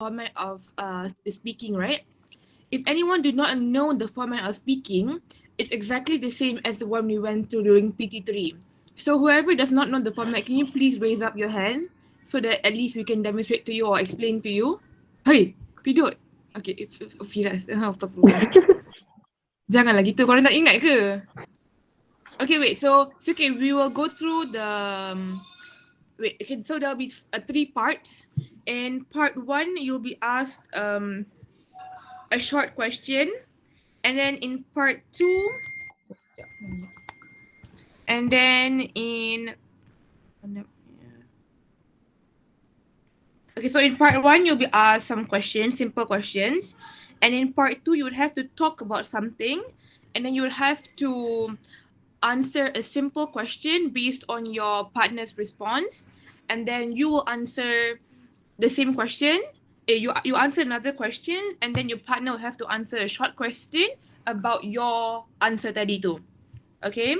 format of speaking, right? If anyone do not know the format of speaking, it's exactly the same as the one we went through during PT3. So whoever does not know the format, can you please raise up your hand so that at least we can demonstrate to you or explain to you? Hey, pidot. Okay, if Firras, astagfirullah. Janganlah gitu, korang tak ingat ke? Okay, wait, so okay, we will go through the okay, so there'll be 3 parts. In part 1, you'll be asked a short question, and then in part 2, and then in okay, so in part 1 you'll be asked some questions, simple questions, and in part 2 you would have to talk about something, and then you would have to answer a simple question based on your partner's response, and then you will answer the same question. You answer another question, and then your partner will have to answer a short question about your answer tadi tu. Okay,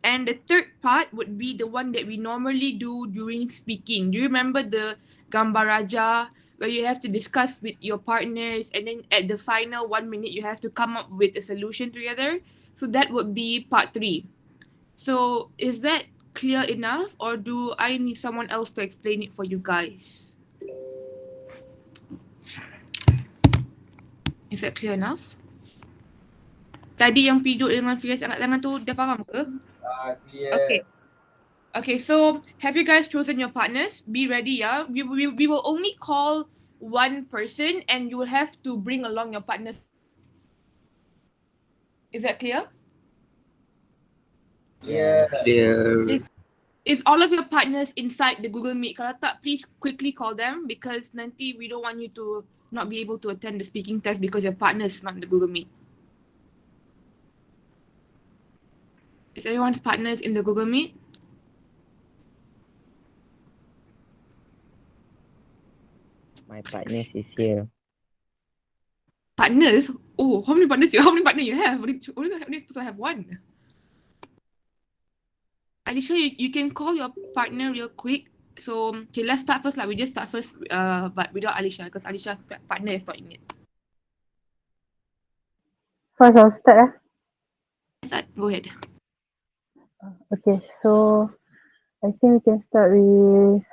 and the third part would be the one that we normally do during speaking. Do you remember the gambar raja where you have to discuss with your partners, and then at the final 1 minute you have to come up with a solution together? So that would be part 3. So is that clear enough, or do I need someone else to explain it for you guys? Is that clear enough? Tadi yang piduk dengan Firras angkat tangan tu, dia faham ke? Clear. Okay. Okay, so have you guys chosen your partners? Be ready, yeah? We will only call one person, and you will have to bring along your partners. Is that clear? Clear. Is all of your partners inside the Google Meet? Kalau tak, please quickly call them, because nanti we don't want you to not be able to attend the speaking test because your partner is not in the Google Meet. Is everyone's partners in the Google Meet? My partners is here. Partners? Oh, how many partners you have? Only supposed to have one. Alicia, you can call your partner real quick. So, okay, let's start first. We just start first, but without Alicia, because Alicia's partner is not in it. First, I'll start. Go ahead. Okay, so I think we can start with.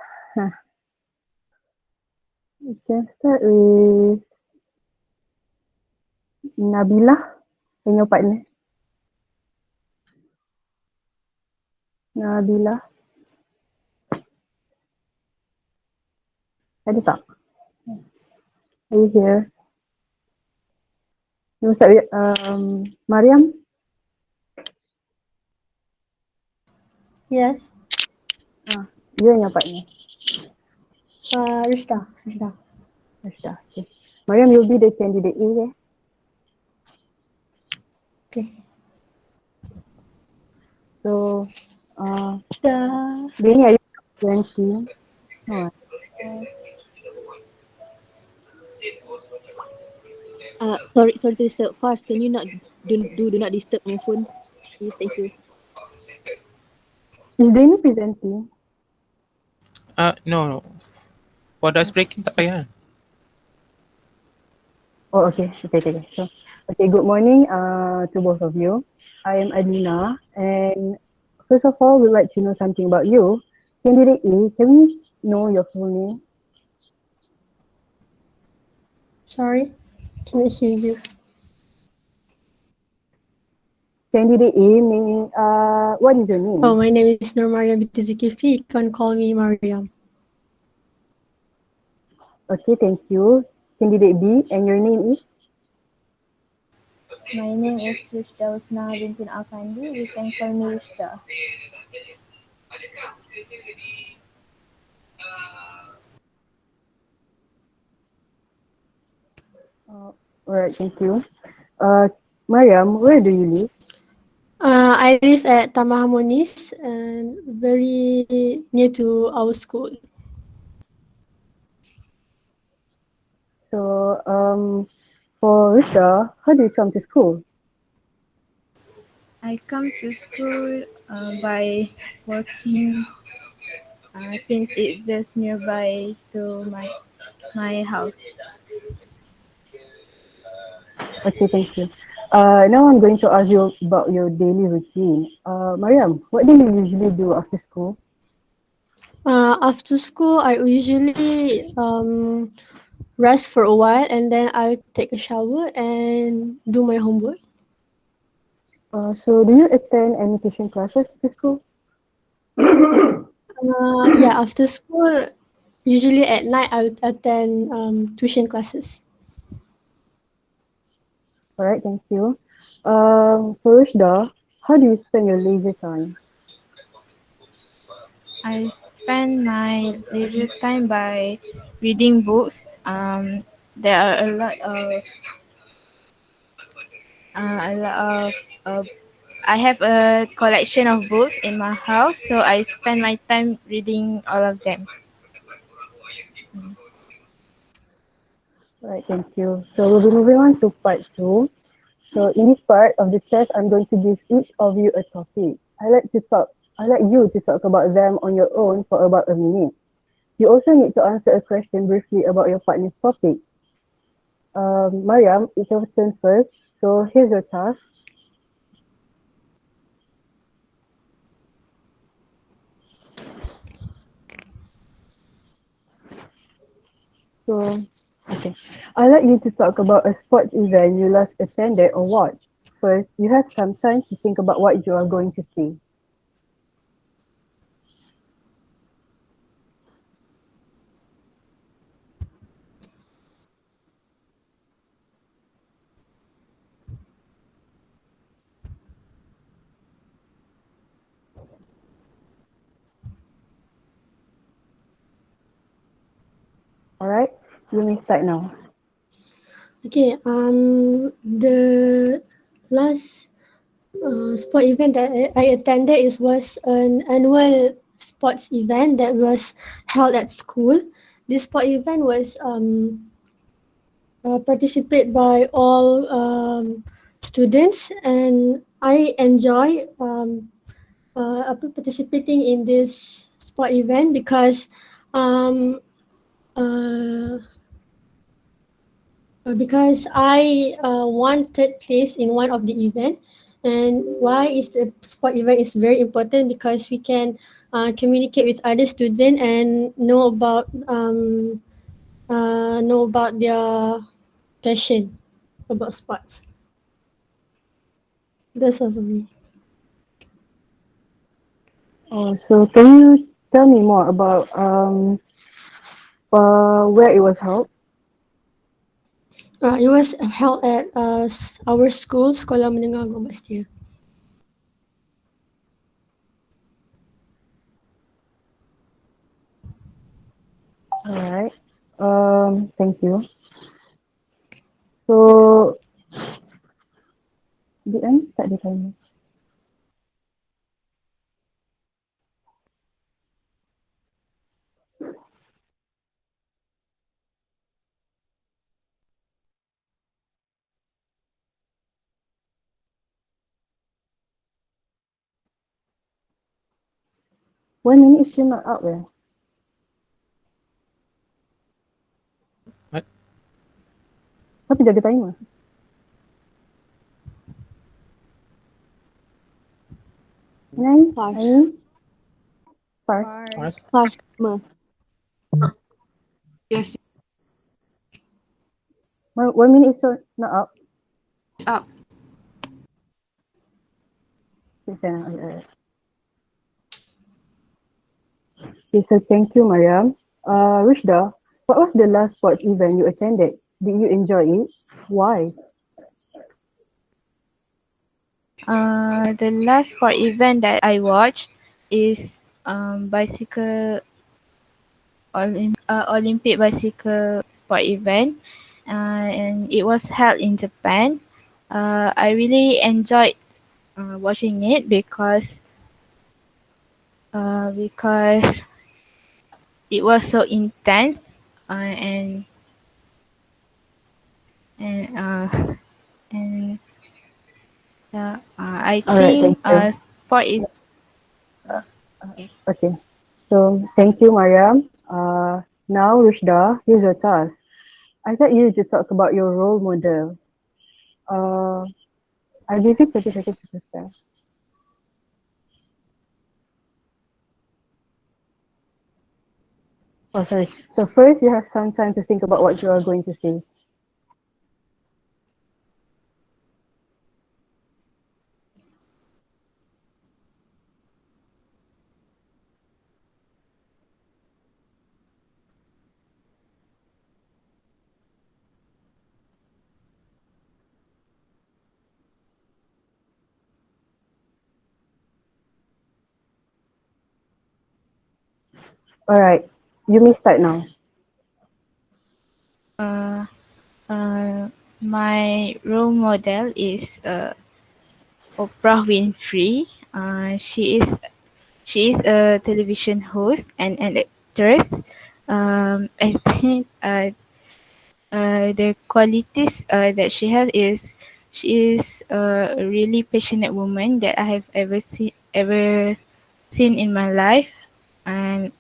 We can start with Nabilah and your partner. Nabilah. Ada tak? Are you here? You start with Maryam. Yes. You and your partner. Rusyda. Rusyda. Okay. Maryam, you'll be the candidate A. Okay. So, Rusyda. Benny, are you presenting? No. Sorry to disturb. First, can you not do not disturb my phone? Please, thank you. Is Benny presenting? No. For the breaking tak payah. Oh, okay. So, okay, good morning to both of you. I am Adina, and first of all, we'd like to know something about you. Candidate A, can we know your full name? Sorry, can I hear you? Candidate A, what is your name? Oh, my name is Maryam Rusyda. You can call me Maryam. Okay, thank you. Candidate B, and your name is? My name is Rusyda Usna binti Afandi. You can call me Rusyda. Alright, thank you. Maryam, where do you live? I live at Taman Harmonis and very near to our school. So, for Rusyda, how do you come to school? I come to school by walking since it's just nearby to my my house. Okay, thank you. Now I'm going to ask you about your daily routine. Mariam, what do you usually do after school? After school, I usually rest for a while and then I'll take a shower and do my homework. So do you attend any tuition classes after school? Yeah, after school, usually at night I'll attend tuition classes. All right, thank you. For Rushda, how do you spend your leisure time? I spend my leisure time by reading books. There are a lot of I have a collection of books in my house, so I spend my time reading all of them. All right, thank you. So we'll be moving on to part two. So in this part of the test, I'm going to give each of you a topic. I like you to talk about them on your own for about a minute. You also need to answer a question briefly about your partner's topic. Mariam, it's your turn first. So here's your task. So, okay. I'd like you to talk about a sports event you last attended or watched. First, you have some time to think about what you are going to say. All right? You may start now. Okay, the last sport event that I attended was an annual sports event that was held at school. This sport event was participated by all students, and I enjoy participating in this sport event um, uh, because I won third place in one of the event. And why is the sport event is very important because we can communicate with other students and know about their passion about sports. That's all for me. Oh, so can you tell me more about where it was held? It was held at our school, Sekolah Menengah Gombastia. All right. Thank you. So, the end start the timer. One minute is still not out there. What? Tapi jaga timer. Nine, Fars. Aini, Fars. What? Fars timer. Yes, One minute is still not out. it's up. Okay, so thank you, Mariam. Rushda, what was the last sports event you attended? Did you enjoy it? Why? The last sport event that I watched is bicycle Olympic bicycle sport event, and it was held in Japan. I really enjoyed watching it because it was so intense, and and and I All right, think thank you. sport is Okay, so thank you, Mariam. Now, Rushda, here's your task. I got you to talk about your role model. Uh, I'll give you 30 seconds to prepare. Oh, sorry. So first, you have some time to think about what you are going to say. All right. You may start now. Uh, my role model is Oprah Winfrey. She is a television host and an actress. I think the qualities that she has is she is a really passionate woman that I have ever seen in my life, and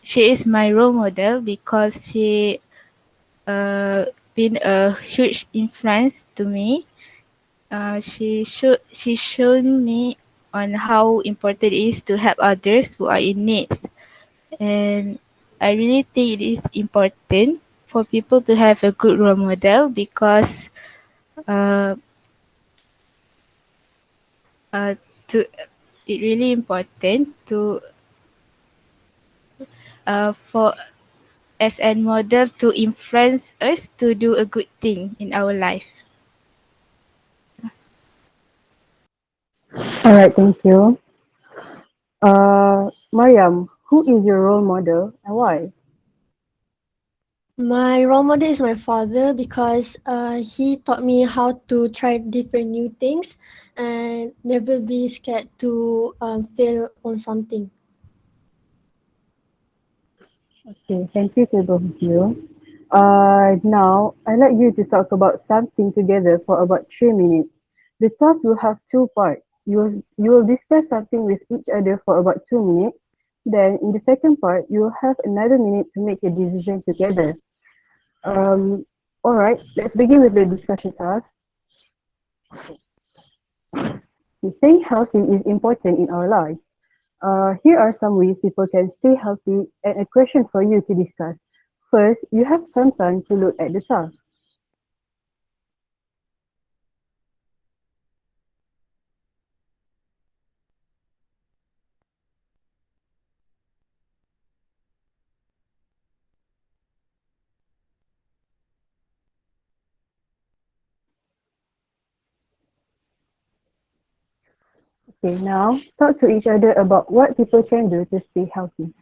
she is my role model because she been a huge influence to me. She shown me on how important it is to help others who are in need, and I really think it is important for people to have a good role model because uh, uh, to it really important to for as a model to influence us to do a good thing in our life. All right. Thank you. Mariam, who is your role model and why? My role model is my father because he taught me how to try different new things and never be scared to fail on something. Okay. Thank you to both of you. Now, I'd like you to talk about something together for about 3 minutes. The task will have two parts. You will discuss something with each other for about 2 minutes. Then, in the second part, you will have another minute to make a decision together. Um, all right, let's begin with the discussion task. Staying healthy is important in our lives. Here are some ways people can stay healthy and a question for you to discuss. First, you have some time to look at the task. Okay, now talk to each other about what people can do to stay healthy.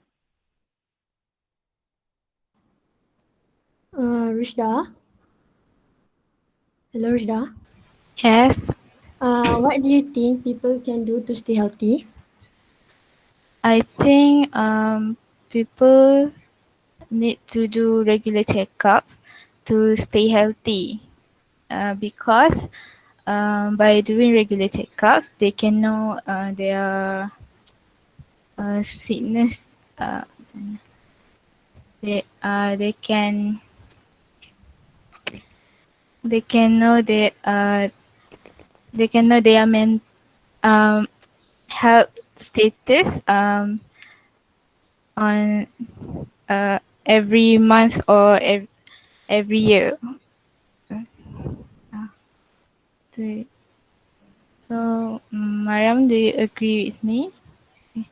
Rushda, hello Rushda. Yes, What do you think people can do to stay healthy? I think people need to do regular checkups to stay healthy because by doing regular checkups, they can know their sickness. Uh, they can know they can know their um, health status on every month or every year. Uh, So, Mariam, do you agree with me?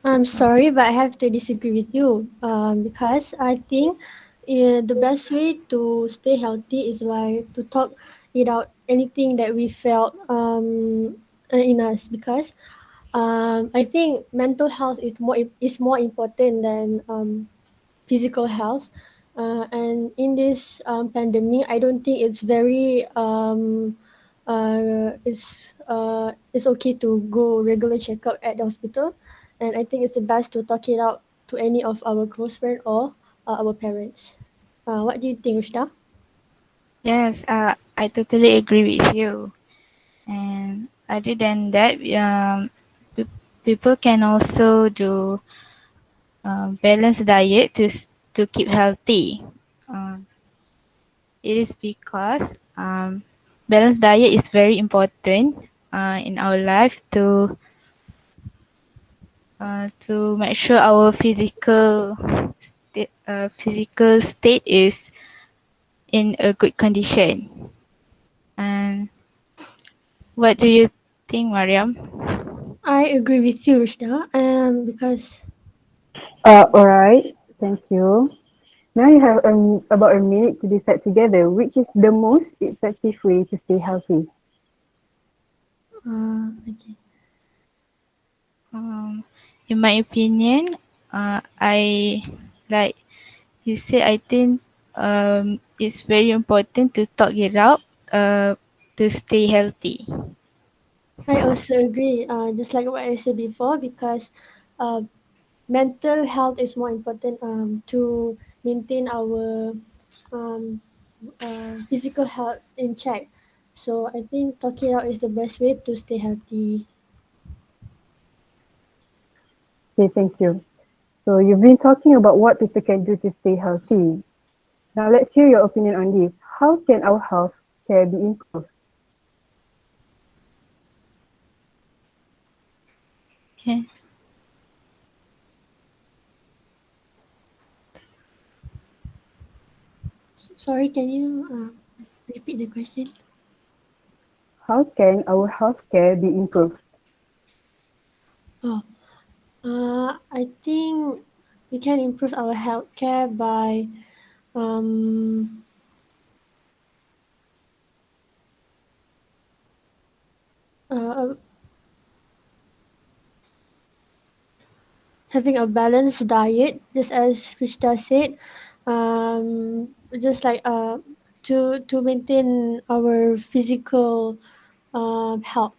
I'm sorry, but I have to disagree with you because I think the best way to stay healthy is by to talk it out anything that we felt in us because I think mental health is more important than physical health. And in this pandemic, I don't think it's very it's okay to go regular checkup at the hospital, and I think it's the best to talk it out to any of our close friend or our parents. What do you think, Rushda? Yes, I totally agree with you. And other than that, people can also do balanced diet to keep healthy? It is because balanced diet is very important in our life to make sure our physical state is in a good condition. And what do you think, Maryam? I agree with you, Rushda, because All right. Thank you. Now you have about a minute to decide together which is the most effective way to stay healthy. okay. In my opinion, I like you said. I think it's very important to talk it out to stay healthy. I also agree, just like what I said before, because uh, mental health is more important to maintain our um, physical health in check. So I think talking out is the best way to stay healthy. Okay, thank you. So you've been talking about what people can do to stay healthy. Now let's hear your opinion on this. How can our health care be improved? Okay. Sorry, can you repeat the question? How can our health care be improved? Oh, I think we can improve our healthcare by um, uh, having a balanced diet, just as Krishna said, just like to maintain our physical health.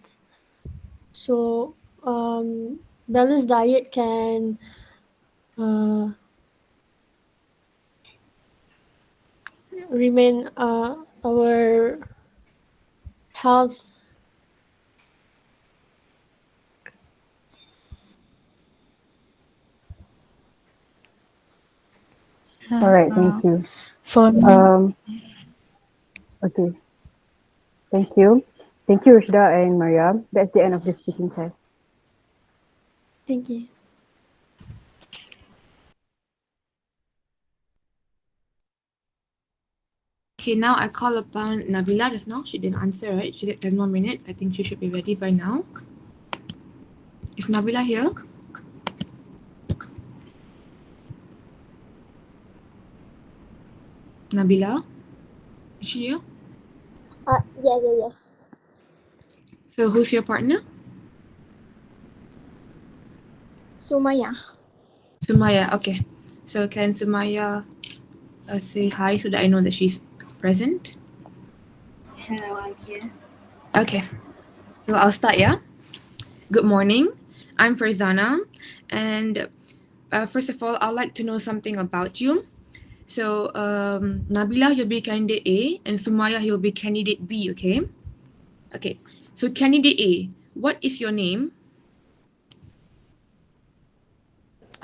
So balanced diet can uh, remain our health. All right, thank Uh, you. for me, Um, okay, thank you. Thank you, Rushda and Maria. That's the end of the speaking test. Thank you. Okay, now I call upon Nabilah just now. She didn't answer, right? She did 10 more minutes. I think she should be ready by now. Is Nabilah here? Nabilah? Is she here? Yeah. So who's your partner? Sumaya. Sumaya. Okay. So can Sumaya say hi so that I know that she's present? Hello, I'm here. Okay. So I'll start, yeah? Good morning. I'm Farzana. And first of all, I'd like to know something about you. So Nabilah, you'll be candidate A, and Sumaya, you'll be candidate B, okay? Okay. So candidate A, what is your name?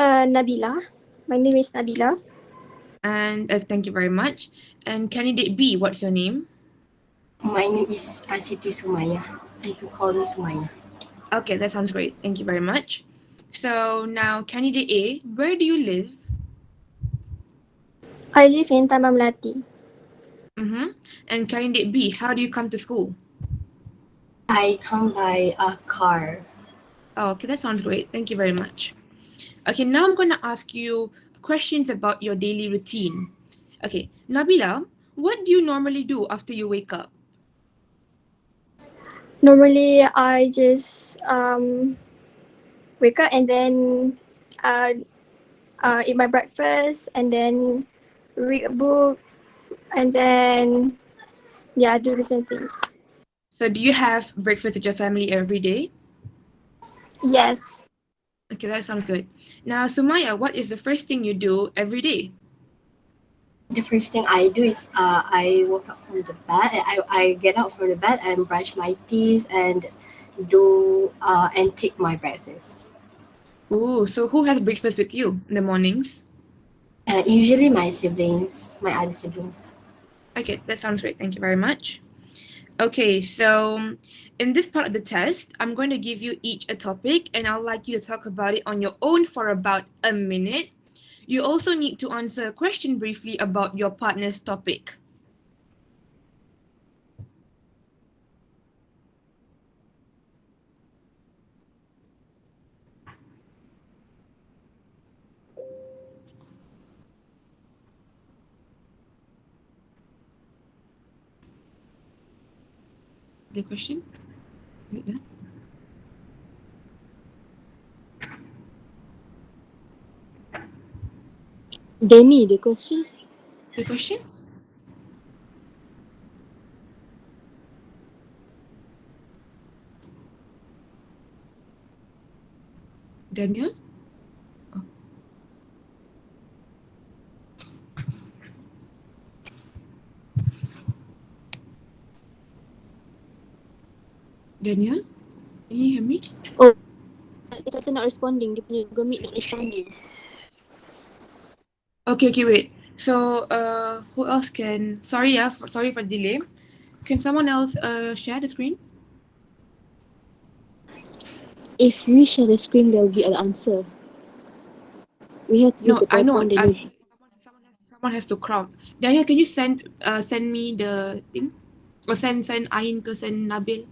Nabila. My name is Nabila. And thank you very much. And candidate B, what's your name? My name is Siti Sumaiyah. You can call me Sumaiyah. Okay, that sounds great. Thank you very much. So now, candidate A, where do you live? I live in Taman Melati. Mm-hmm. And candidate B, how do you come to school? I come by a car. Oh, okay, that sounds great. Thank you very much. Okay, now I'm going to ask you questions about your daily routine. Okay, Nabila, what do you normally do after you wake up? Normally, I just wake up and then uh, eat my breakfast and then read a book and then do the same thing. So, do you have breakfast with your family every day? Yes. Okay, that sounds good. Now, Sumaya, what is the first thing you do every day? The first thing I do is I woke up from the bed. I get out from the bed and brush my teeth and do and take my breakfast. Ooh, so who has breakfast with you in the mornings? Usually my siblings, my other siblings. Okay, that sounds great. Thank you very much. Okay, so in this part of the test, I'm going to give you each a topic and I'd like you to talk about it on your own for about a minute. You also need to answer a question briefly about your partner's topic. The question? Is it done? Danny, the questions? The questions? Daniel? Oh. Daniel? Can you hear me? Oh, dia kata not responding. Dia punya Google Meet not responding. Okay, wait. So, who else can? Sorry, sorry for delay. Can someone else share the screen? If we share the screen, there will be an answer. We have to use No, the I know. PowerPoint. Someone has to crowd. Daniel, can you send me the thing? Or send Ain ke send Nabil?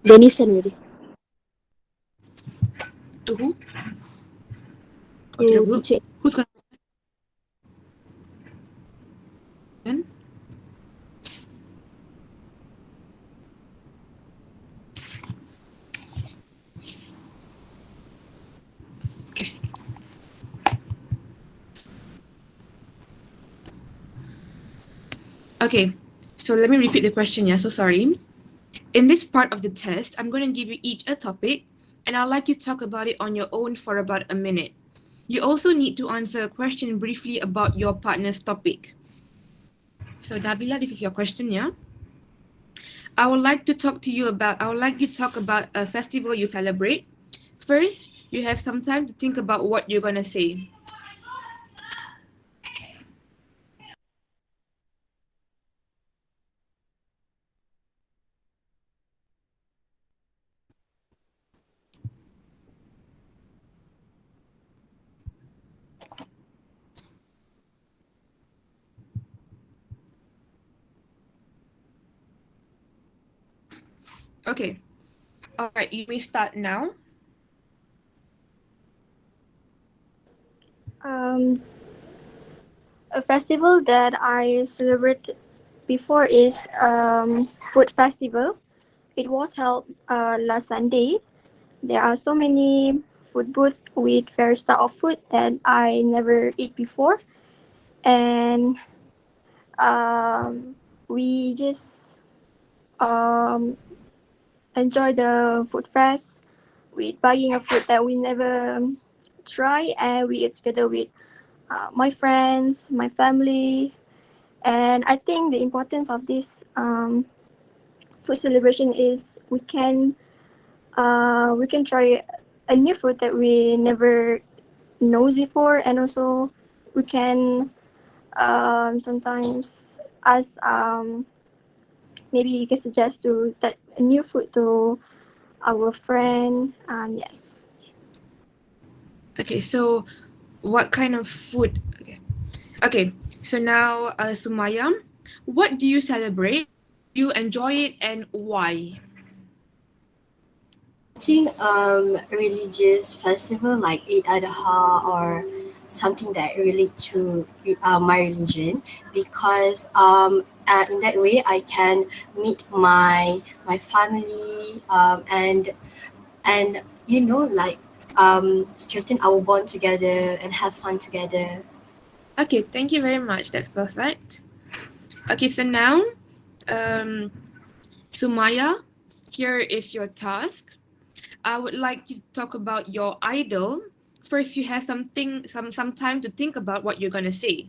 Danny send already. To who? Or to the To group? teacher. Who's gonna send? Okay. Okay. So let me repeat the question. Yeah. So sorry. In this part of the test, I'm going to give you each a topic, and I'd like you to talk about it on your own for about a minute. You also need to answer a question briefly about your partner's topic. So Nabilah, this is your question, yeah? I would like to talk about a festival you celebrate. First, you have some time to think about what you're gonna say. Okay. All right, you may start now. Um, a festival that I celebrated before is food festival. It was held last Sunday. There are so many food booths with various style of food that I never eat before, and um, we just um, enjoy the food fest with buying a food that we never try, and we eat together with my friends, my family, and I think the importance of this food celebration is we can try a new food that we never knows before, and also we can sometimes ask maybe you can suggest to that a new food to our friend. Yes. Okay, so what kind of food? Okay, so now Sumaya, what do you celebrate? Do you enjoy it and why? I think religious festival like Eid Adha or something that relate to my religion, because in that way I can meet my family, and like strengthen our bond together and have fun together. Okay, thank you very much. That's perfect. Okay, so now, um, Sumaya, here is your task. I would like you to talk about your idol. First, you have some time to think about what you're gonna say.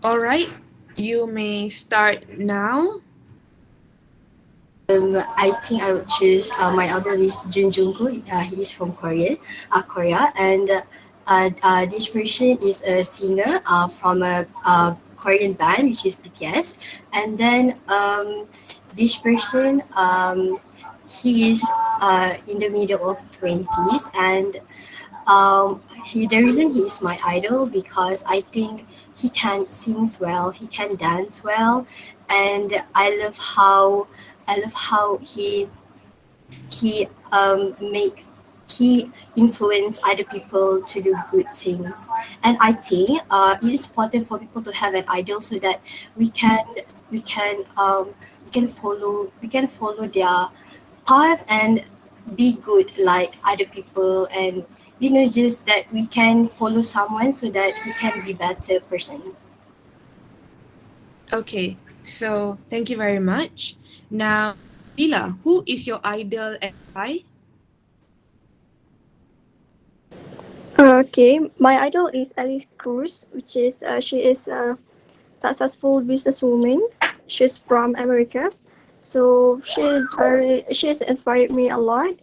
All right, you may start now. I think I would choose my elder is Jun Jungkook. He is from Korea, and this person is a singer from a Korean band which is BTS, and then this person he is in the middle of 20s, and the reason he is my idol because I think he can sings well, he can dance well, and I love how he make he influence other people to do good things. And I think it is important for people to have an idol so that we can we can um, we can follow their path and be good like other people, and just that we can follow someone so that we can be better person. Okay, so thank you very much. Now, Nabila, who is your idol and why? Okay, my idol is Alice Cruz, which is she is a successful businesswoman. She's from America, so she has inspired me a lot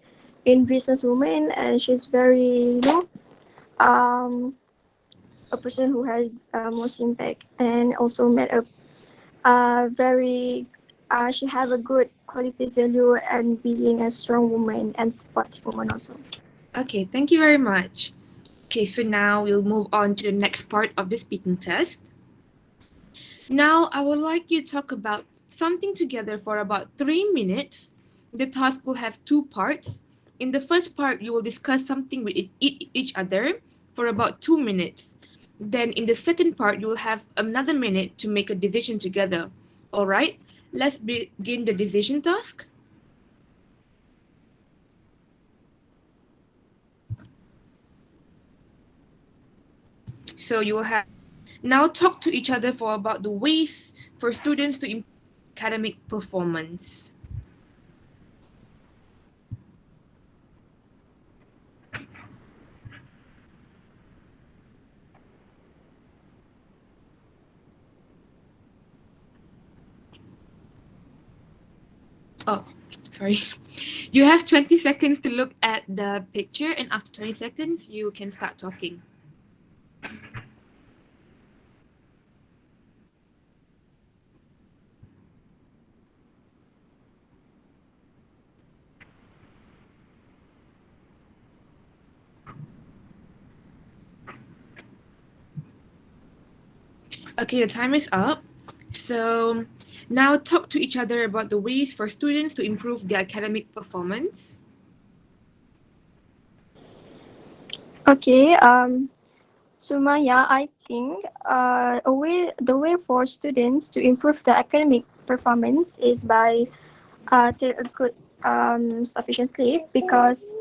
in businesswoman, and she's very um a person who has most impact and also made very she have a good quality value and being a strong woman and supportive woman also. Okay, thank you very much. Okay, so now we'll move on to the next part of the speaking test. Now, I would like you to talk about something together for about 3 minutes. The task will have two parts. In the first part, you will discuss something with each other for about 2 minutes. Then, in the second part, you will have another minute to make a decision together. All right, let's begin the decision task. So, you will have now talk to each other for about the ways for students to improve academic performance. Oh, sorry. You have 20 seconds to look at the picture, and after 20 seconds, you can start talking. Okay, the time is up. So now talk to each other about the ways for students to improve their academic performance. Okay, Sumaya, I think the way for students to improve their academic performance is by take a good sufficient sleep, because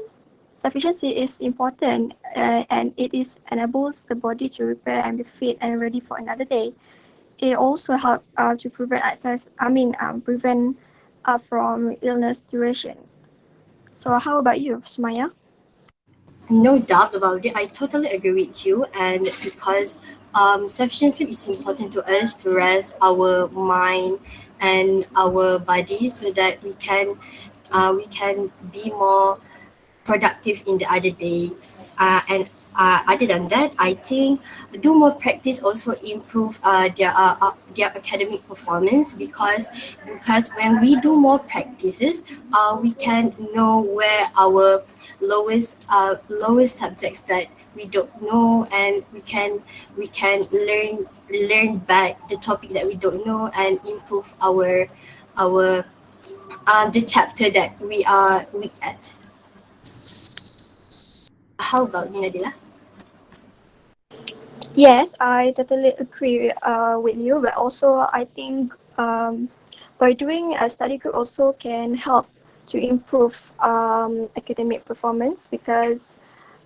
sufficiency is important and it is enables the body to repair and be fit and ready for another day. It also helps to prevent prevent from illness duration. So how about you, Sumaya? No doubt about it. I totally agree with you. And because sufficient sleep is important to us to rest our mind and our body so that we can be more productive in the other day. And other than that, I think do more practice also improve their academic performance because when we do more practices, we can know where our lowest subjects that we don't know, and we can learn back the topic that we don't know and improve our the chapter that we are weak at. How about you, Nadila? Yes, I totally agree with you, but also I think by doing a study group also can help to improve academic performance, because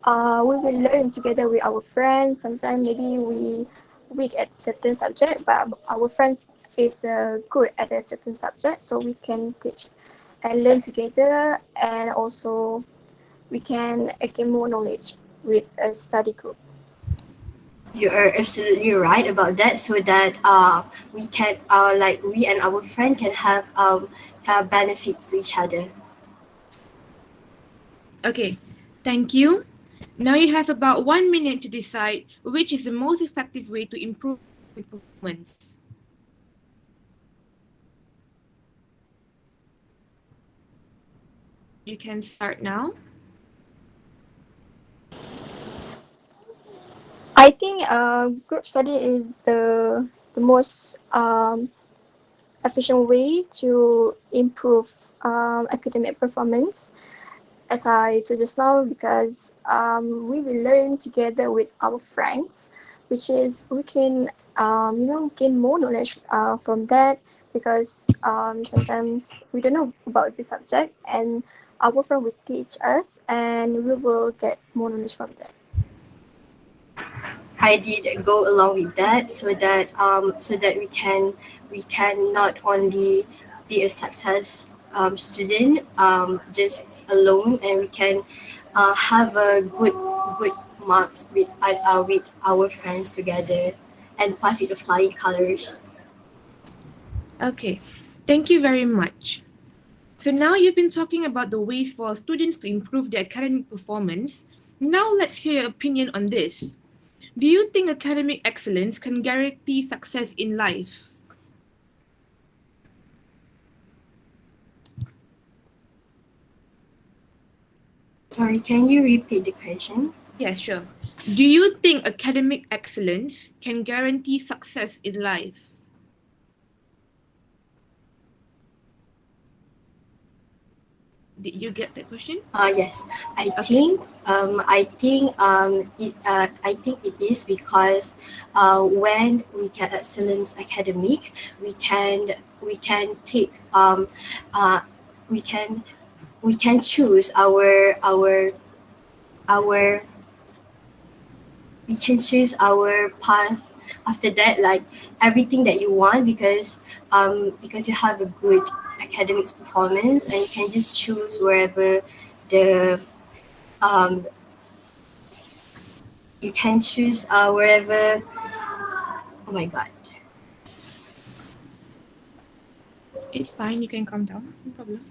we will learn together with our friends. Sometimes maybe we weak at certain subject, but our friends is good at a certain subject, so we can teach and learn together, and also we can gain more knowledge with a study group. You are absolutely right about that. So that we can like we and our friend can have benefits to each other. Okay, thank you. Now you have about 1 minute to decide which is the most effective way to improve academic performance. You can start now. I think group study is the most efficient way to improve academic performance. As I said just now, because we will learn together with our friends, which is we can gain more knowledge from that, because sometimes we don't know about the subject, and our friend will teach us, and we will get more knowledge from that. I did go along with that, so that we can not only be a success student just alone, and we can have a good marks with our friends together and pass with the flying colors. Okay, thank you very much. So now you've been talking about the ways for students to improve their academic performance. Now let's hear your opinion on this. Do you think academic excellence can guarantee success in life? Sorry, can you repeat the question? Yeah, sure. Do you think academic excellence can guarantee success in life? Did you get that question? Yes, I Okay. think I think it is because when we get excellence academic, we can take uh, we can we can choose our we can choose our path after that, like everything that you want, because you have a good academics performance, and you can just choose wherever the um, you can choose wherever. Oh my god. It's fine, you can calm down. No problem.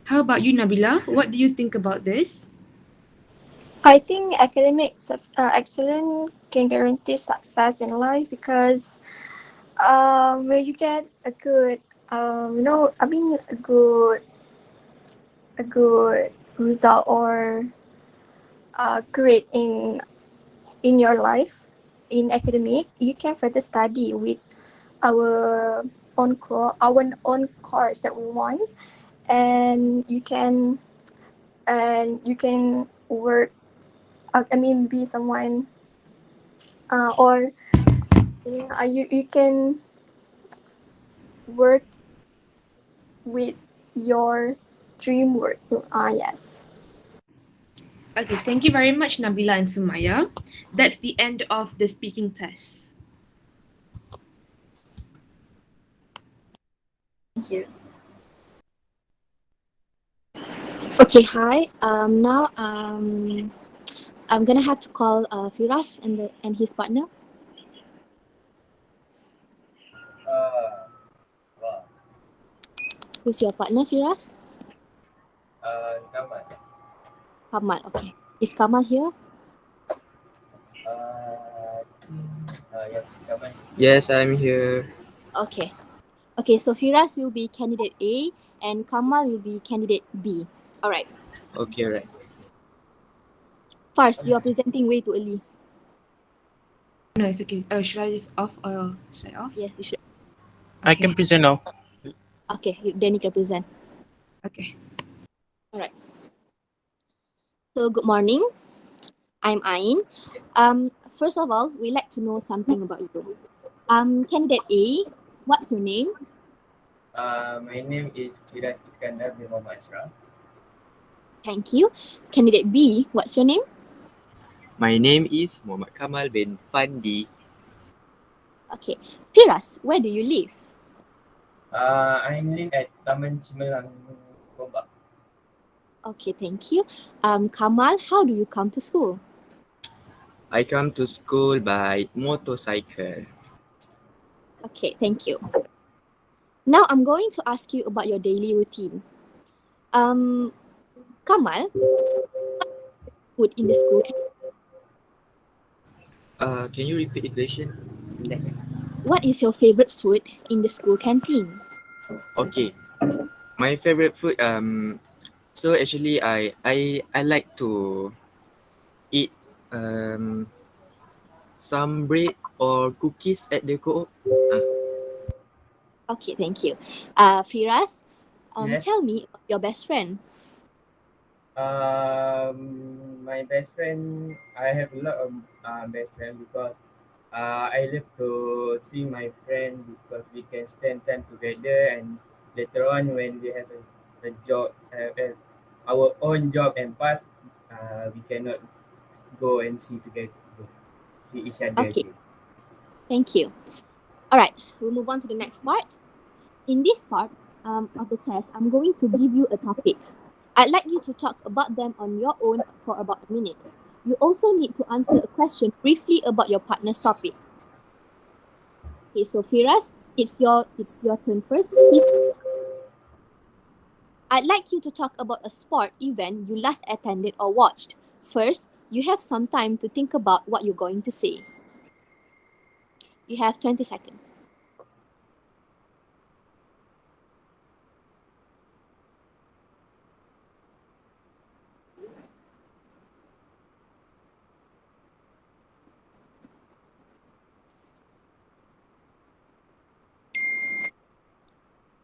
How about you, Nabila? What do you think about this? I think academic excellence can guarantee success in life, because where you get a good a good result or grade in your life in academic, you can further study with our own course that we want, and you can work. Be someone, or you can work with your dream work. Yes. Okay, thank you very much, Nabila and Sumaya. That's the end of the speaking test. Thank you. Okay, hi. Now I'm gonna have to call Firas and his partner. Who's your partner, Firas? Kamal. Kamal. Okay. Is Kamal here? Yes, Kamal. Yes, I'm here. Okay. Okay. So Firas will be candidate A, and Kamal will be candidate B. All right. Okay, right. First, you are presenting way too early. No, it's okay. Should I just off or should I off? Yes, you should. I can Okay. present now. Okay. Then you can present. Okay. All right. So good morning. I'm Ain. First of all, we like to know something about you. Candidate A, what's your name? My name is Firras bin Muhammad Ashraf. Thank you. Candidate B, what's your name? My name is Muhammad Kamal bin Fandi. Okay. Firas, where do you live? I'm live at Taman Cimelang, Gombak. Okay, thank you. Kamal, how do you come to school? I come to school by motorcycle. Okay, thank you. Now I'm going to ask you about your daily routine. Kamal, food in the school. Can you repeat the question? What is your favorite food in the school canteen? Okay, my favorite food. So actually, I like to eat some bread or cookies at the co-op. Okay, thank you. Firas, Yes. tell me about your best friend. My best friend, I have a lot of best friend because I love to see my friend because we can spend time together, and later on when we have a job, our own job and path, we cannot go and see together, see each other Okay, again. thank you. All right, we'll move on to the next part. In this part of the test, I'm going to give you a topic. I'd like you to talk about them on your own for about a minute. You also need to answer a question briefly about your partner's topic. Okay, so Firas, it's your turn first. Please. I'd like you to talk about a sport event you last attended or watched. First, you have some time to think about what you're going to say. You have 20 seconds.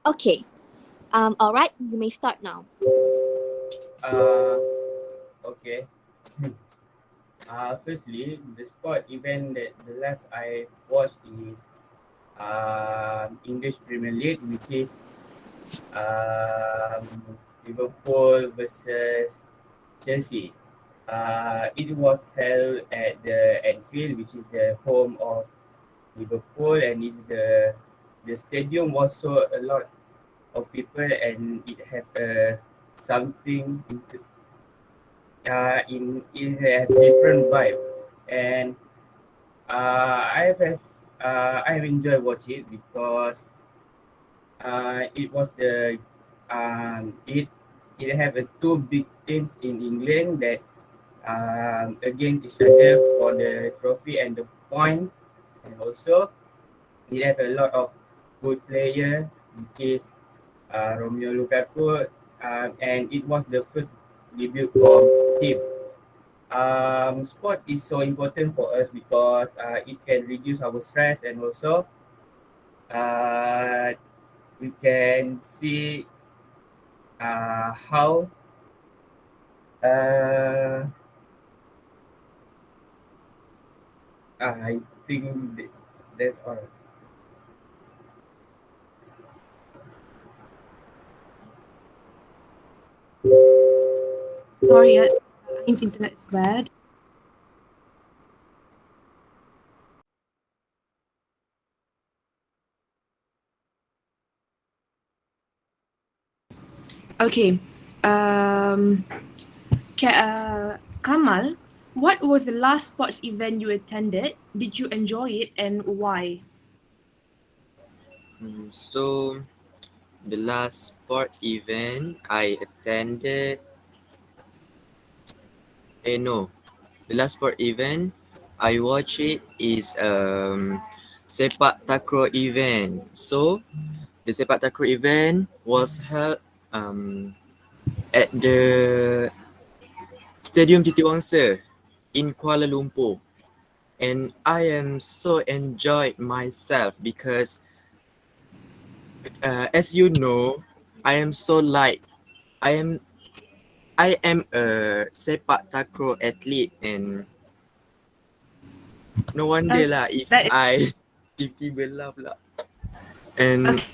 Okay. All right, you may start now. Okay. Firstly, the sport event that the last I watched is English Premier League, which is um, Liverpool versus Chelsea. It was held at the Anfield, which is the home of Liverpool, and is the stadium was so a lot of people, and it have something in it has different vibe, and I have enjoyed watching it because it was the it have two big teams in England that against each other for the trophy and the point, and also it have a lot of good player, which is Romeo Lukaku, and it was the first debut for him. Sport is so important for us because it can reduce our stress, and also uh, we can see how uh, I think that's all. Sorry, Ain's internet is bad. Okay. Um, Kamal, what was the last sports event you attended? Did you enjoy it and why? So the last sport event I attended, no, the last sport event I watched it is sepak takraw event. So the sepak takraw event was held at the Stadium Titiwangsa in Kuala Lumpur, and I am so enjoyed myself because as you know, I am so like I am I am a sepak takraw athlete, and no wonder lah if That is I tiba-tiba lah pula. And okay.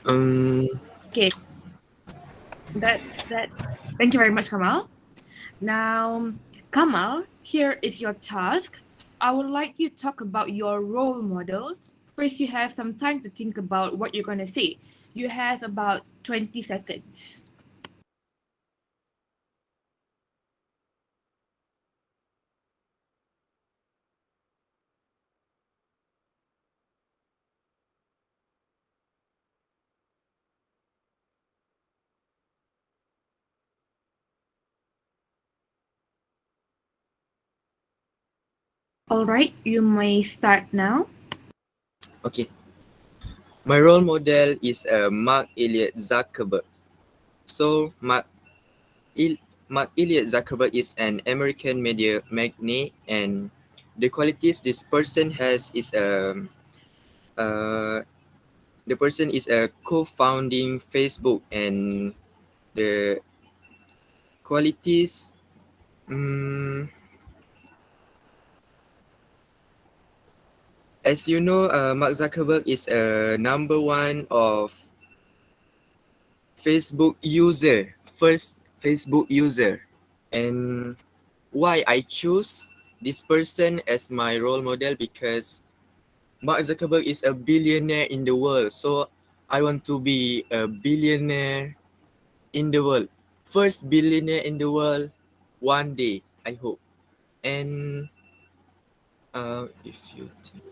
um Okay, that's that. Thank you very much, Kamal. Now, Kamal, here is your task. I would like you to talk about your role model. First, you have some time to think about what you're going to say. You have about 20 seconds. All right, you may start now. Okay. My role model is Mark Elliott Zuckerberg. So Mark Elliott Zuckerberg is an American media magnate, and the qualities this person has is uh, the person is a co-founding Facebook, and the qualities. Um, as you know, Mark Zuckerberg is a number one of Facebook user, first Facebook user, and why I choose this person as my role model because Mark Zuckerberg is a billionaire in the world. So I want to be a billionaire in the world. First billionaire in the world one day, I hope. And if you think,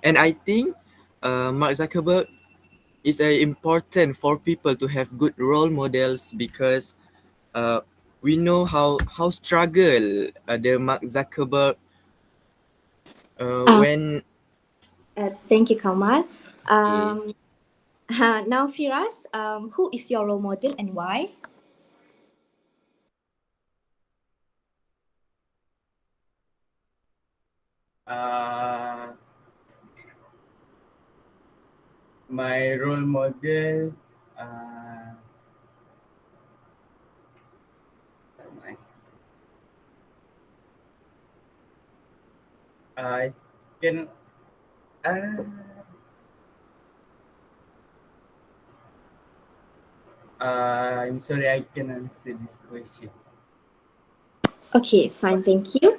and I think Mark Zuckerberg is important for people to have good role models because uh, we know how struggle the Mark Zuckerberg Uh, when Thank you, Kamal. okay, Now, Firas, who is your role model and why? Uh, my role model, uh, I can, uh, I'm sorry, I can answer this question. Okay, it's fine. Thank you.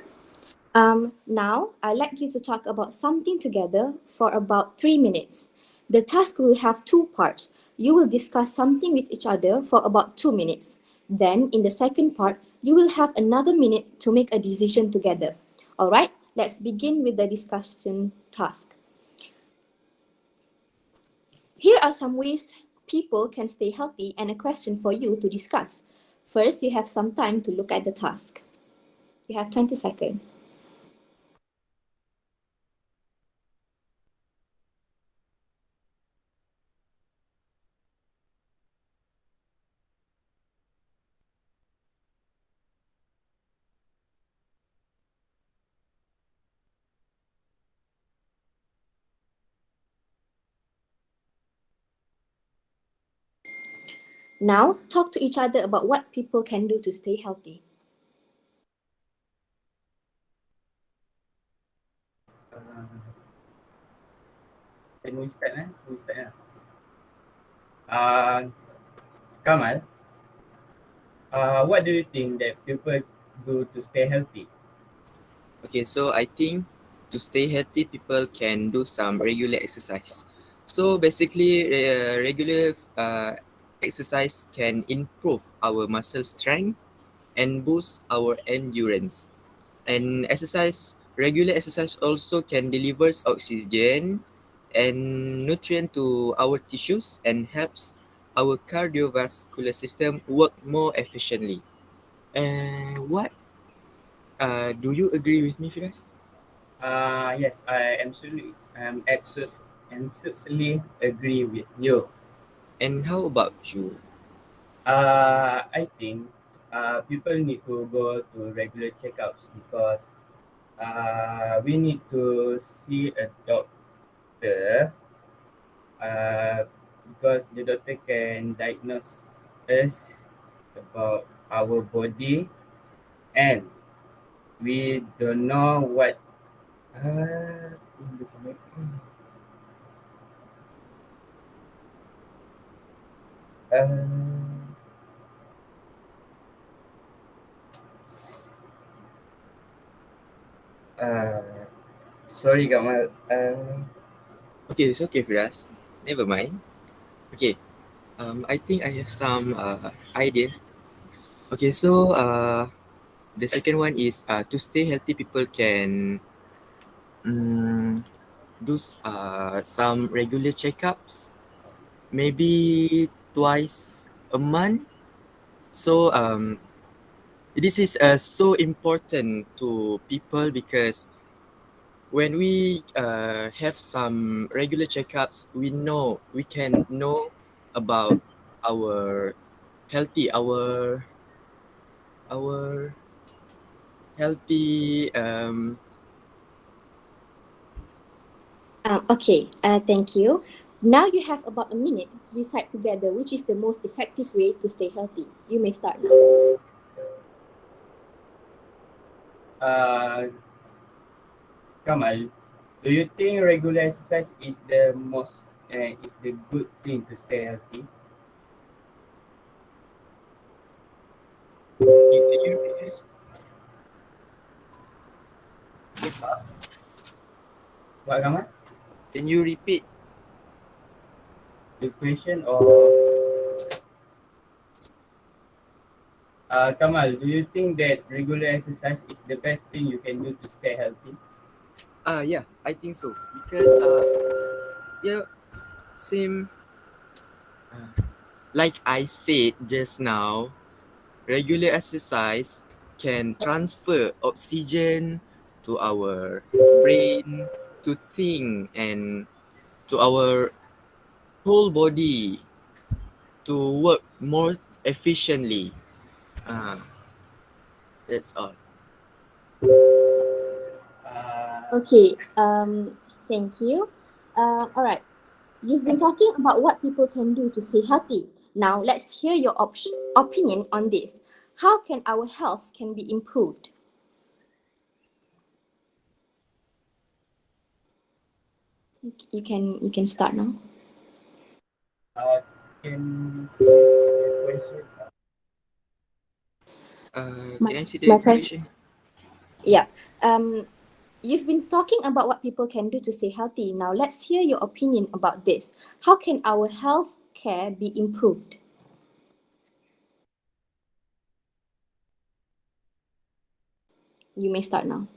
Now, I'd like you to talk about something together for about 3 minutes. The task will have two parts. You will discuss something with each other for about 2 minutes. Then, in the second part, you will have another minute to make a decision together. All right, let's begin with the discussion task. Here are some ways people can stay healthy and a question for you to discuss. First, you have some time to look at the task. You have 20 seconds. Now, talk to each other about what people can do to stay healthy. Uh, can we start? Can we start? Kamal, what do you think that people do to stay healthy? okay, so I think to stay healthy, people can do some regular exercise. So basically, regular exercise can improve our muscle strength and boost our endurance. And regular exercise also can deliver oxygen and nutrient to our tissues and helps our cardiovascular system work more efficiently. And what do you agree with me, Firas? Yes, I absolutely agree with you. And how about you? I think people need to go to regular checkups because we need to see a doctor because the doctor can diagnose us about our body and we don't know what uh, uh, uh, sorry Gamal. Okay, it's okay, Firas. Never mind. Okay, I think I have some idea. Okay, so the second one is to stay healthy, people can um, do some regular checkups, maybe twice a month. So this is so important to people because when we have some regular checkups, we can know about our healthy our healthy Okay, thank you. Now you have about a minute to decide together which is the most effective way to stay healthy. You may start now. Uh, Kamal, do you think regular exercise is the most is the good thing to stay healthy? can you repeat this? What, Kamal? Can you repeat? The question or Kamal, do you think that regular exercise is the best thing you can do to stay healthy? Yeah, I think so because yeah, same like I said just now, regular exercise can transfer oxygen to our brain to think and to our whole body to work more efficiently. Uh, that's all. Uh, Okay, thank you. All right, you've been talking about what people can do to stay healthy. Now let's hear your opinion on this. How can our health can be improved? You can start now. uh, can you see the question? My, Can I see the my question. question? Yeah. You've been talking about what people can do to stay healthy. Now let's hear your opinion about this. How can our health care be improved? You may start now.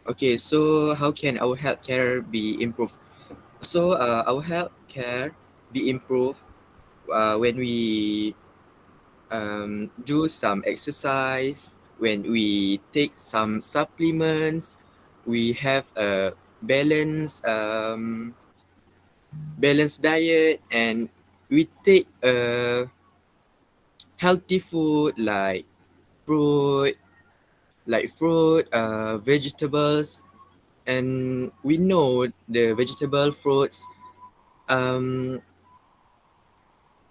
Okay, so how can our healthcare be improved? So our healthcare be improved when we do some exercise, when we take some supplements, we have a balanced diet, and we take healthy food fruit, vegetables, and we know the vegetable fruits um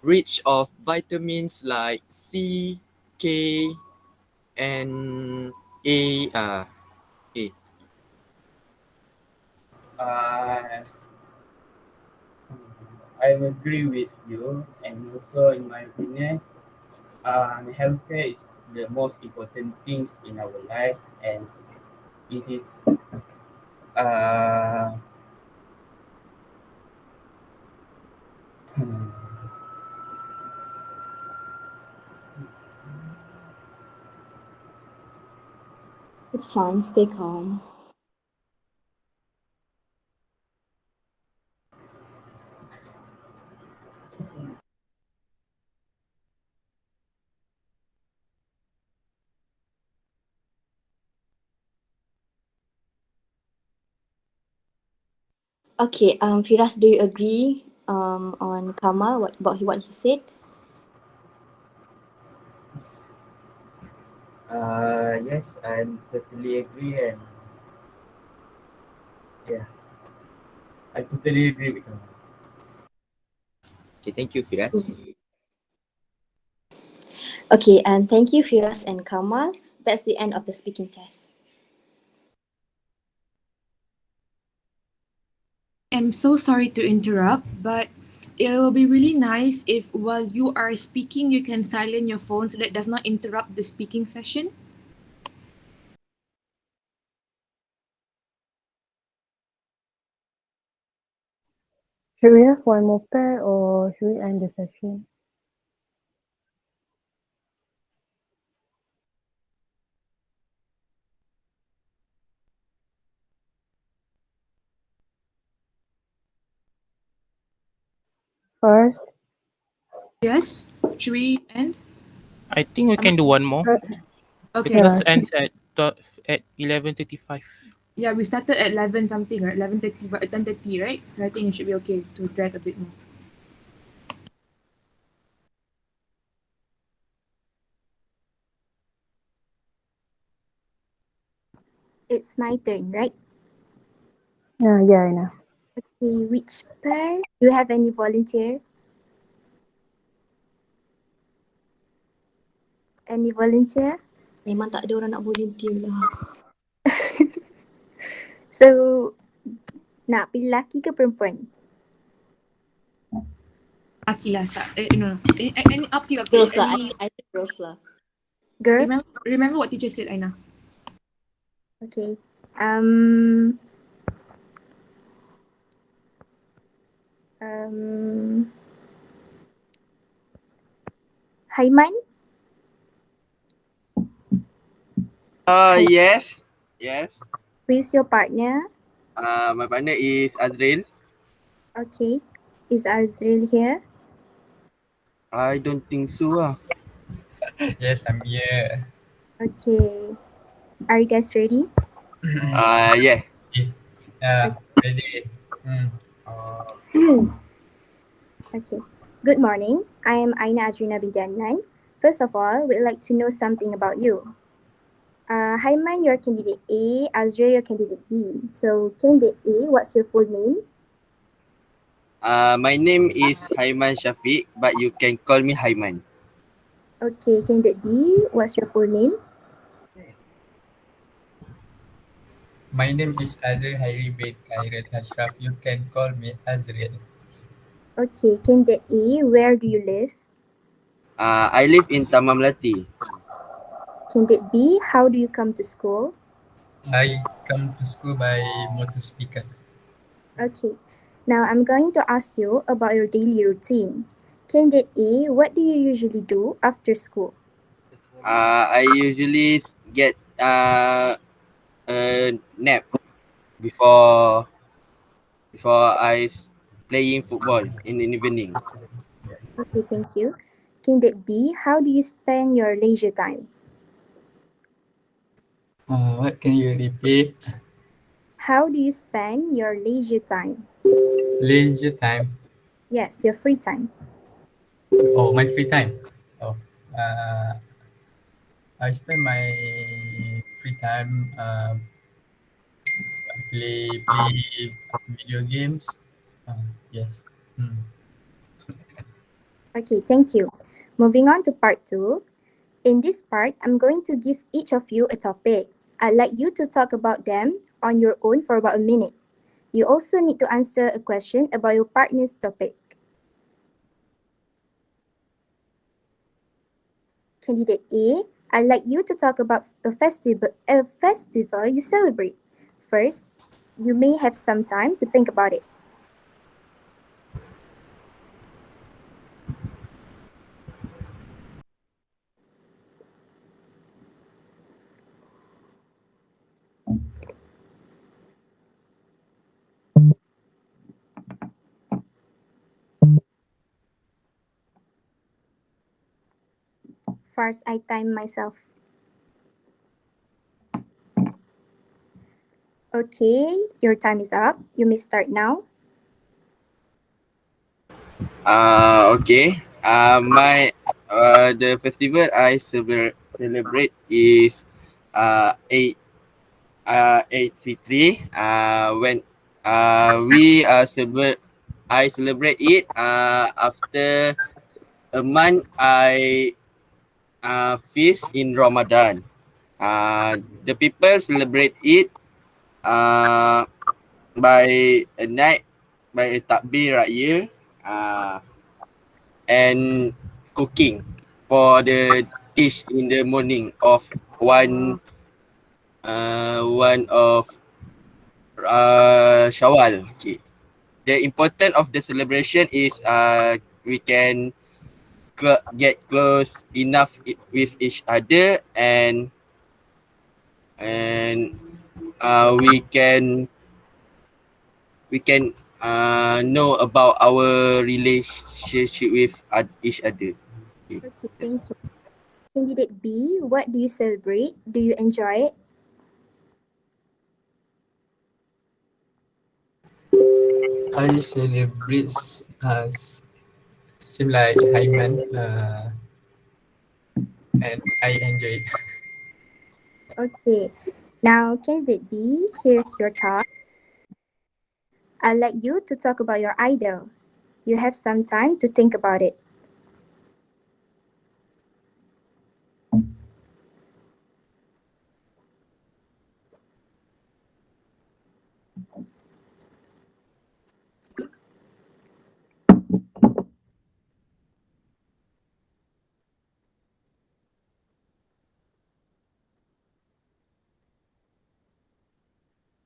rich of vitamins like C, K, and A. A. Uh, I agree with you, and also in my opinion, healthcare is the most important things in our life, and it is uh, It's fine. Stay calm. Okay. Firas, do you agree on Kamal what about what he said? yes, I'm totally agree, and yeah, I totally agree with you. Okay, thank you, Firas. Okay, and thank you, Firas and Kamal. That's the end of the speaking test. I'm so sorry to interrupt, but it will be really nice if while you are speaking, you can silence your phone so that it does not interrupt the speaking session. Should we have one more pair or should we end the session? First, Yes. Should we end? I think we can do one more Okay. because Yeah. ends at 11:35. Yeah, we started at 11 something, right? 11:30, but 10:30, right? So I think it should be okay to drag a bit more. It's my turn, right? Yeah, I know. Okay, which pair? Do you have any volunteer? Any volunteer? Memang tak ada orang nak volunteer lah. So, nak pilih lelaki ke perempuan? Akilah, tak. No. Any up to you. Girls lah. Any, I think girls lah. Girls? remember what teacher said, Aina. Okay. Haiman? Yes. Yes. Who is your partner? My partner is Azril. Okay. Is Azril here? I don't think so. Yes, I'm here. Okay. Are you guys ready? Yeah. Ready. Okay. Good morning. I am Aina Adrina Bidyanan. First of all, we'd like to know something about you. Haiman, you're candidate A. Azril, you're candidate B. So, candidate A, what's your full name? My name is Haiman Shafiq, but you can call me Haiman. Okay, candidate B, what's your full name? My name is Azril Hairi bin Khairat Ashraf. You can call me Azril. Okay, candidate A, where do you live? I live in Taman Melati. Candidate B, how do you come to school? I come to school by motorcycle. Okay, now I'm going to ask you about your daily routine. Candidate A, what do you usually do after school? I usually get a nap before playing football in the evening. Okay, thank you. Candidate B, how do you spend your leisure time? What can you repeat? How do you spend your leisure time? Leisure time. Yes, your free time. Oh, my free time. Oh, I spend my free time play video games. Yes. Okay, thank you. Moving on to part 2. In this part, I'm going to give each of you a topic. I'd like you to talk about them on your own for about a minute. You also need to answer a question about your partner's topic. Candidate A, I'd like you to talk about a festival you celebrate. First, you may have some time to think about it. First, I time myself. Okay, your time is up. You may start now. Okay. My the festival I celebrate is eight Fitri. When we celebrate I celebrate it after a month I feast in Ramadan. The people celebrate it by a night by a takbir raya and cooking for the dish in the morning of one of Shawwal. Okay. The important of the celebration is we can get close enough with each other and we can know about our relationship with each other. Okay. Okay, thank you. Candidate B, what do you celebrate? Do you enjoy it? I celebrate same like Haiman, and I enjoy it. Okay. Now, candidate B, here's your task. I'd like you to talk about your idol. You have some time to think about it.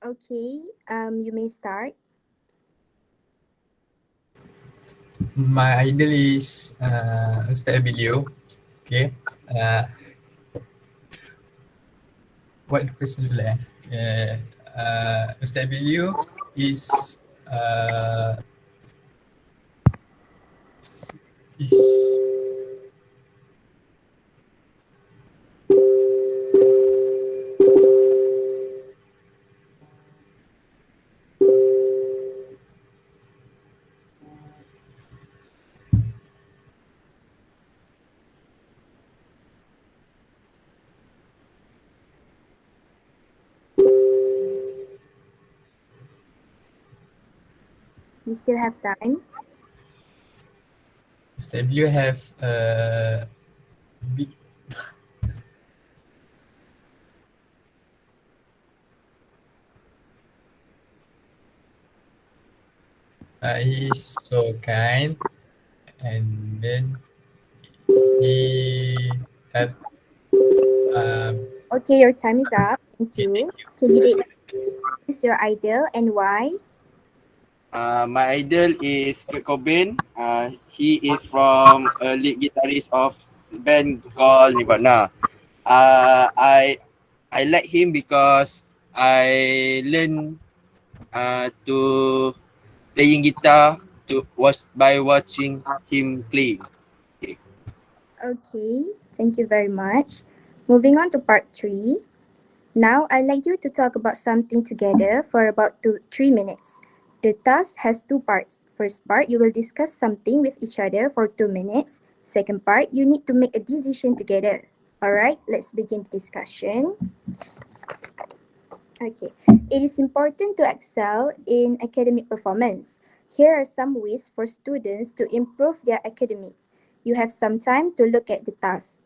Okay, you may start. My idol is Ustaz Abilio. Okay. Uh, what the person do lah? Ustaz Abilio is uh, is You still have time. Ustaz Abilio have big he's so kind, and then he have Okay, your time is up. Thank okay, thank you. you. Candidate B, who's your idol and why? My idol is Kurt Cobain. He is from a lead guitarist of band called Nirvana. I like him because I learn to playing guitar to watch by watching him play. Okay. Okay, thank you very much. Moving on to part 3. Now, I'd like you to talk about something together for about 3 minutes. The task has two parts. First part, you will discuss something with each other for 2 minutes. Second part, you need to make a decision together. Alright, let's begin the discussion. Okay, it is important to excel in academic performance. Here are some ways for students to improve their academic. You have some time to look at the task.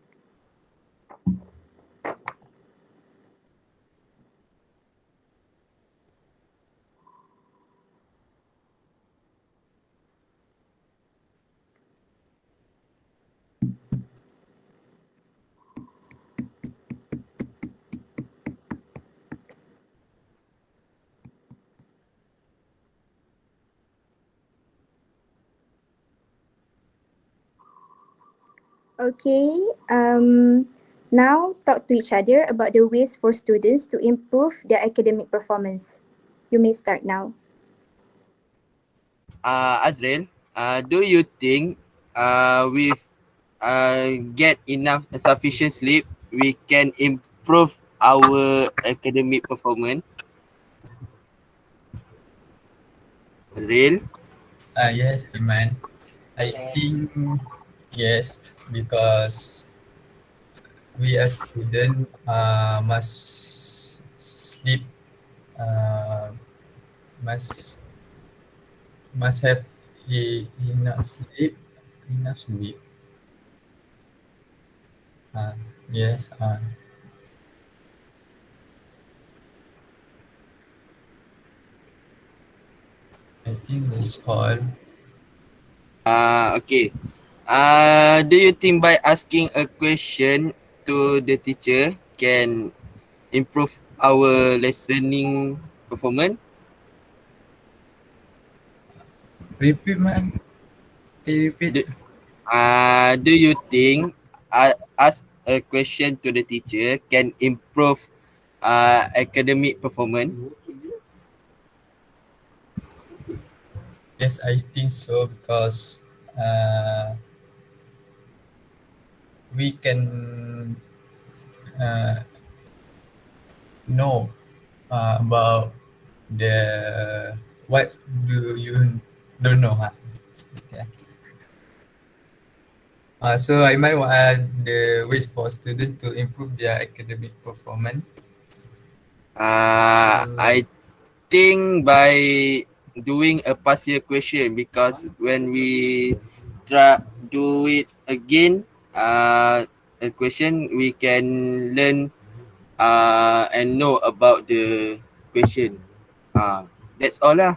Okay, now talk to each other about the ways for students to improve their academic performance. You may start now. Azril, do you think with get enough sufficient sleep, we can improve our academic performance? Azril? Yes, Haiman. I think yes, because we as student must sleep, uh, must have enough sleep, enough sleep. Uh, yes, I think that's all. Okay. Do you think by asking a question to the teacher can improve our listening performance? Repeat, man. Can you repeat? Do you think ask a question to the teacher can improve academic performance? Yes, I think so because we can uh, know about the what do you don't know. Huh? Okay. So I might want the ways for students to improve their academic performance. I think by doing a past year question, because when we try do it again, a question, we can learn and know about the question. That's all lah.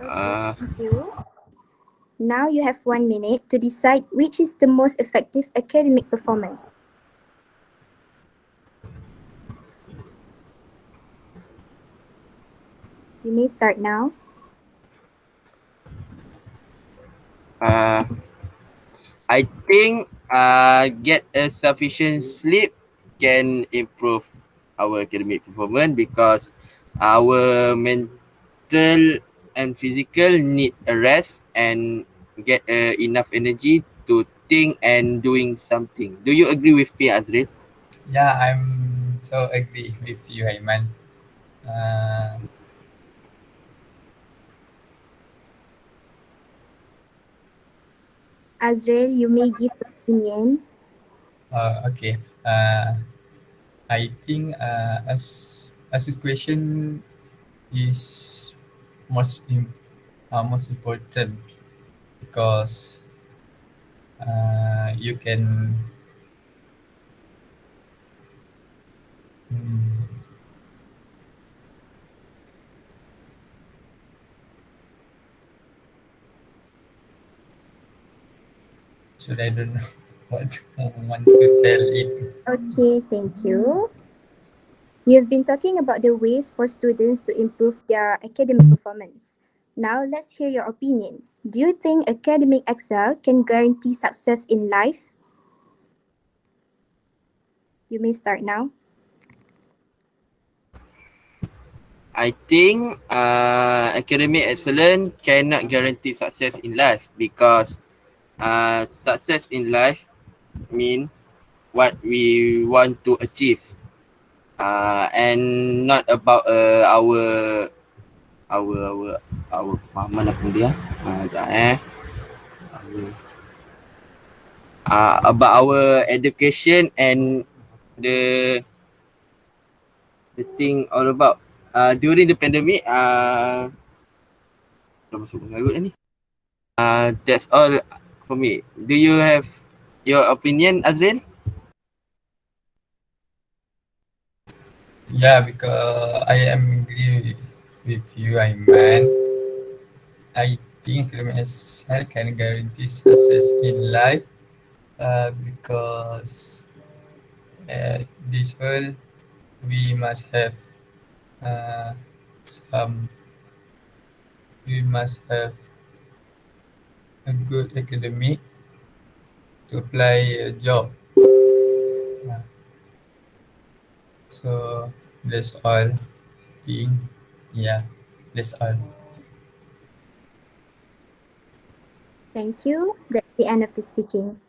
Okay, thank you. Now you have 1 minute to decide which is the most effective academic performance. You may start now. Uh, I think get a sufficient sleep can improve our academic performance, because our mental and physical need a rest and get enough energy to think and doing something. Do you agree with me, Azril? Yeah, I'm so agree with you, Haiman. Uh, Azrael, you may give your opinion. okay. I think as this question is most important because you can hmm, should I don't know what to want to tell it. Okay, thank you. You have been talking about the ways for students to improve their academic performance. Now let's hear your opinion. Do you think academic excel can guarantee success in life? You may start now. I think academic excellence cannot guarantee success in life, because success in life mean what we want to achieve, and not about our our our mana pun dia sekejap about our education and the the thing all about during the pandemic. Dah masuk mengarut dah ni. That's all for me. Do you have your opinion, Azrin? Yeah, because I am agree with you, Aiman. I think academic can guarantee success in life because this world we must have uh, some we must have a good academic to apply a job. Uh, so that's all. Thing. Yeah, that's all. Thank you. That's the end of the speaking.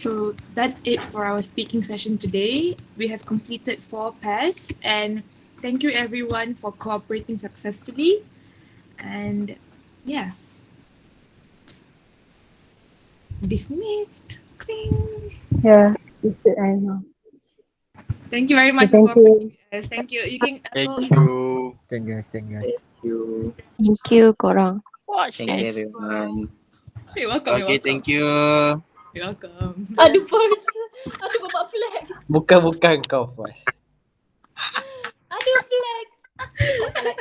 So that's it for our speaking session today. We have completed 4 pairs, and thank you everyone for cooperating successfully. And yeah, dismissed. Cling. Yeah, we should end now. Thank you very So much for thank cooperating you. with us. Thank you. You can Thank go. you. Thank you, guys. Thank you, Thank guys. you. Thank you korang. Thank you, everyone. You're welcome. You're Okay, welcome. thank you. You're welcome. Aduh, first. Aduh, bapak flex. Bukan kau first. Aduh, flex. Besok kalau...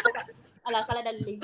Alah, kalau dah leave.